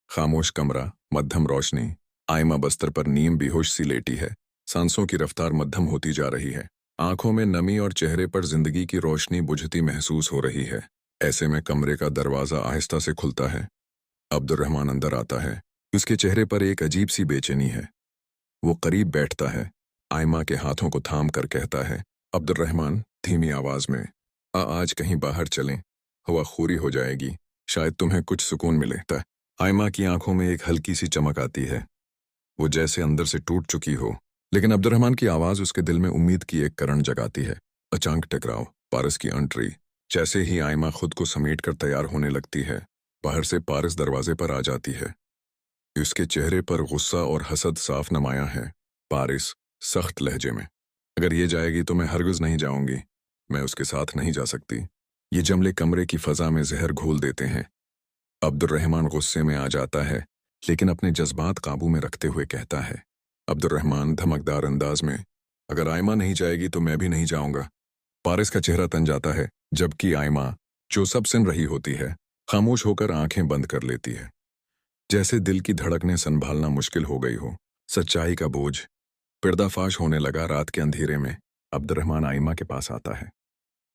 खामोश कमरा, मध्यम रोशनी। आयमा बस्तर पर नीम बेहोश सी लेटी है। सांसों की रफ्तार मध्यम होती जा रही है। आंखों में नमी और चेहरे पर जिंदगी की रोशनी बुझती महसूस हो रही है। ऐसे में कमरे का दरवाजा आहिस्ता से खुलता है। अब्दुर्रहमान अंदर आता है। उसके चेहरे पर एक अजीब सी बेचैनी है। वो करीब बैठता है। आयमा के हाथों को थाम कर कहता है, अब्दुर्रहमान धीमी आवाज में, आज कहीं बाहर चलें, हवा खूरी हो जाएगी, शायद तुम्हें कुछ सुकून मिले। आयमा की आंखों में एक हल्की सी चमक आती है, वो जैसे अंदर से टूट चुकी हो। लेकिन अब्दुर्रहमान की आवाज उसके दिल में उम्मीद की एक करण जगाती है। अचानक टकराव, पारस की एंट्री। जैसे ही आयमा खुद को समेट कर तैयार होने लगती है, बाहर से पारस दरवाजे पर आ जाती है। उसके चेहरे पर गुस्सा और हसद साफ नुमायां है। पारिस सख्त लहजे में, अगर ये जाएगी तो मैं हरगिज नहीं जाऊंगी, मैं उसके साथ नहीं जा सकती। ये जमले कमरे की फजा में जहर घोल देते हैं। अब्दुर्रहमान गुस्से में आ जाता है, लेकिन अपने जज्बात काबू में रखते हुए कहता है, अब्दुर्रहमान धमकदार अंदाज में, अगर आयमा नहीं जाएगी तो मैं भी नहीं जाऊंगा। पारिस का चेहरा तन जाता है, जबकि आयमा, जो सब सुन रही होती है, खामोश होकर आंखें बंद कर लेती है, जैसे दिल की धड़कनें संभालना मुश्किल हो गई हो। सच्चाई का बोझ पर्दाफाश होने लगा। रात के अंधेरे में अब्दुर्रहमान आयमा के पास आता है।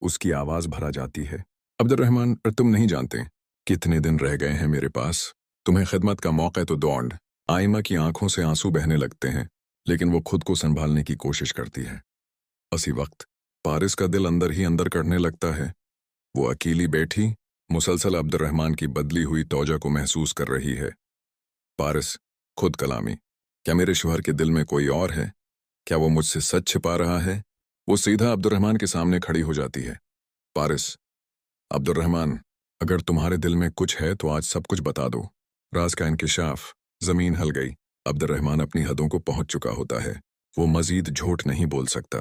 उसकी आवाज भरा जाती है, अब्दुर्रहमान, तुम नहीं जानते कितने दिन रह गए हैं मेरे पास, तुम्हें खिदमत का मौका तो दौड़। आयमा की आंखों से आंसू बहने लगते हैं, लेकिन वो खुद को संभालने की कोशिश करती है। उसी वक्त पारिस का दिल अंदर ही अंदर करने लगता है। वो अकेली बैठी मुसलसल अब्दुर्रहमान की बदली हुई तौजा को महसूस कर रही है। पारिस खुद कलामी, क्या मेरे शौहर के दिल में कोई और है? क्या वो मुझसे सच छिपा रहा है? वो सीधा अब्दुर्रहमान के सामने खड़ी हो जाती है। पारिस, अब्दुर्रहमान, अगर तुम्हारे दिल में कुछ है तो आज सब कुछ बता दो। राज का इंकिशाफ। जमीन हल गई। अब्दुर्रहमान अपनी हदों को पहुंच चुका होता है। वो मजीद झूठ नहीं बोल सकता।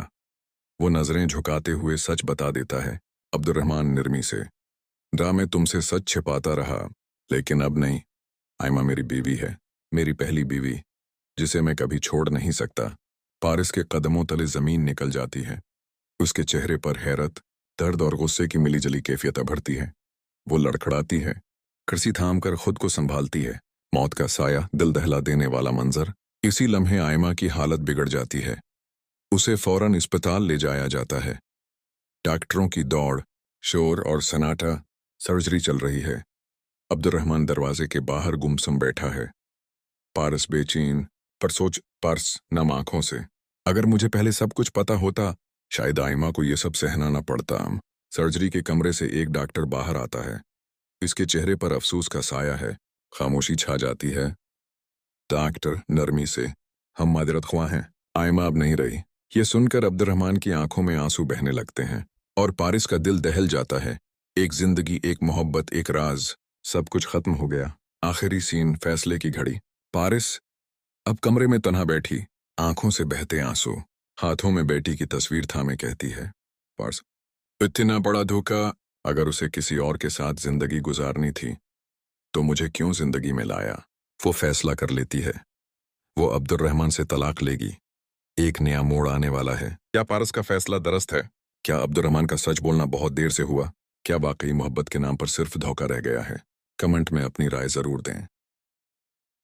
वो नजरें झुकाते हुए सच बता देता है। अब्दुर्रहमान निर्मी से, मैं तुमसे सच छिपाता रहा, लेकिन अब नहीं। आयमा मेरी बीवी है, मेरी पहली बीवी, जिसे मैं कभी छोड़ नहीं सकता। पारिस के कदमों तले जमीन निकल जाती है। उसके चेहरे पर हैरत, दर्द और गुस्से की मिलीजली कैफियत भरती है। वो लड़खड़ाती है, कुर्सी थाम कर खुद को संभालती है। मौत का साया, दिल दहला देने वाला मंजर। इसी लम्हे आयमा की हालत बिगड़ जाती है। उसे फौरन अस्पताल ले जाया जाता है। डॉक्टरों की दौड़, शोर और सन्नाटा। सर्जरी चल रही है। अब्दुर्रहमान दरवाजे के बाहर गुमसुम बैठा है। पारस बेचैन, पारस नम आंखों से, अगर मुझे पहले सब कुछ पता होता, शायद आयमा को यह सब सहना न पड़ता। सर्जरी के कमरे से एक डॉक्टर बाहर आता है। इसके चेहरे पर अफसोस का साया है। खामोशी छा जाती है। डॉक्टर नरमी से, हम माजरत ख्वाह हैं, आयमा अब नहीं रही। ये सुनकर अब्दुर्रहमान की आंखों में आंसू बहने लगते हैं और पारिस का दिल दहल जाता है। एक जिंदगी, एक मोहब्बत, एक राज, सब कुछ खत्म हो गया। आखिरी सीन, फैसले की घड़ी। पारिस अब कमरे में तन्हा बैठी, आंखों से बहते आंसू, हाथों में बेटी की तस्वीर थामे कहती है, पारिस, इतना बड़ा धोखा। अगर उसे किसी और के साथ जिंदगी गुजारनी थी तो मुझे क्यों जिंदगी में लाया? वो फैसला कर लेती है। वो अब्दुर्रहमान से तलाक लेगी। एक नया मोड़ आने वाला है। क्या पारस का फैसला दुरुस्त है? क्या अब्दुर्रहमान का सच बोलना बहुत देर से हुआ? क्या वाकई मोहब्बत के नाम पर सिर्फ धोखा रह गया है? कमेंट में अपनी राय जरूर दें।